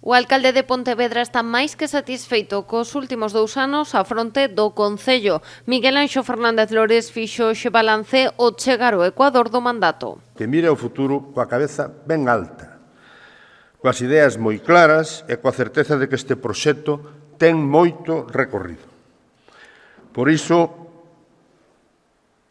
O alcalde de Pontevedra está máis que satisfeito cos últimos 2 anos á fronte do Concello. Miguel Anxo Fernández Lores fixo xe balance ao chegar ao Ecuador do mandato. Que mire ao futuro coa cabeza ben alta, coas ideas moi claras e coa certeza de que este proxecto ten moito recorrido. Por iso,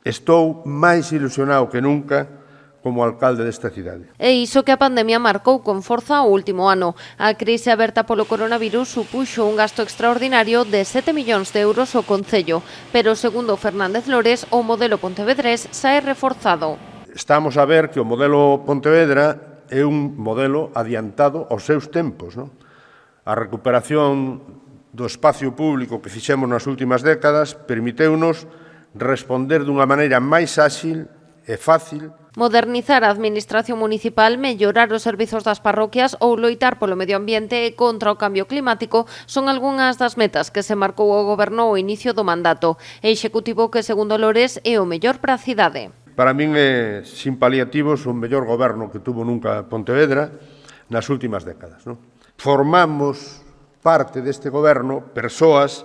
estou máis ilusionado que nunca como alcalde desta cidade. E iso que a pandemia marcou con forza o último ano. A crise aberta polo coronavirus supuxo un gasto extraordinario de 7 millóns de euros ao Concello, pero segundo Fernández Lores, o modelo pontevedrés sae reforzado. Estamos a ver que o modelo Pontevedra é un modelo adiantado aos seus tempos. Non? A recuperación do espacio público que fixemos nas últimas décadas permiteunos responder dunha maneira máis áxil e fácil. Modernizar a administración municipal, mellorar os servizos das parroquias ou loitar polo medio ambiente e contra o cambio climático son algunhas das metas que se marcou o Goberno ao inicio do mandato. E executivo que, segundo Lores, é o mellor para a cidade. Para min é, sin paliativos, o mellor goberno que tuvo nunca Pontevedra nas últimas décadas. Non? Formamos parte deste goberno persoas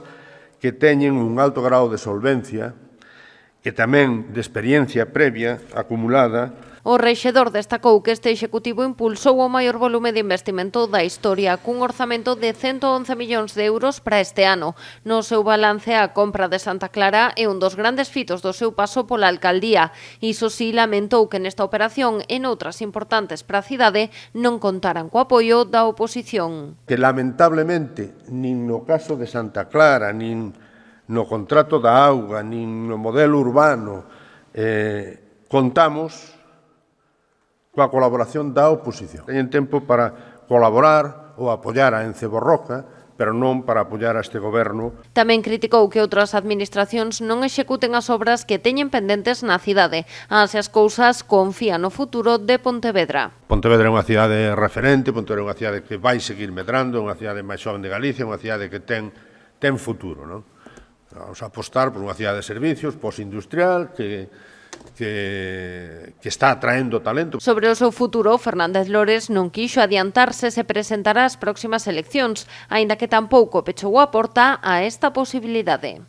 que teñen un alto grau de solvencia e tamén de experiencia previa acumulada. O rexedor destacou que este executivo impulsou o maior volume de investimento da historia, cun orzamento de 111 millóns de euros para este ano. No seu balance, a compra de Santa Clara é un dos grandes fitos do seu paso pola alcaldía. Iso si, lamentou que nesta operación e noutras importantes para a cidade non contaran co apoio da oposición. Que lamentablemente, nin no caso de Santa Clara, nin no contrato da auga, nin no modelo urbano, contamos coa colaboración da oposición. Teñen tempo para colaborar ou apoiar a Ence Borroca, pero non para apoiar a este goberno. Tamén criticou que outras administracións non executen as obras que teñen pendentes na cidade. Así as cousas, confía no futuro de Pontevedra. Pontevedra é unha cidade referente, Pontevedra é unha cidade que vai seguir medrando, é unha cidade máis xoven de Galicia, unha cidade que ten futuro. Non? Vamos a apostar por unha cidade de servicios, postindustrial, que está atraendo talento. Sobre o seu futuro, Fernández Lores non quixo adiantarse se presentará as próximas eleccións, aínda que tampouco pechou a porta a esta posibilidade.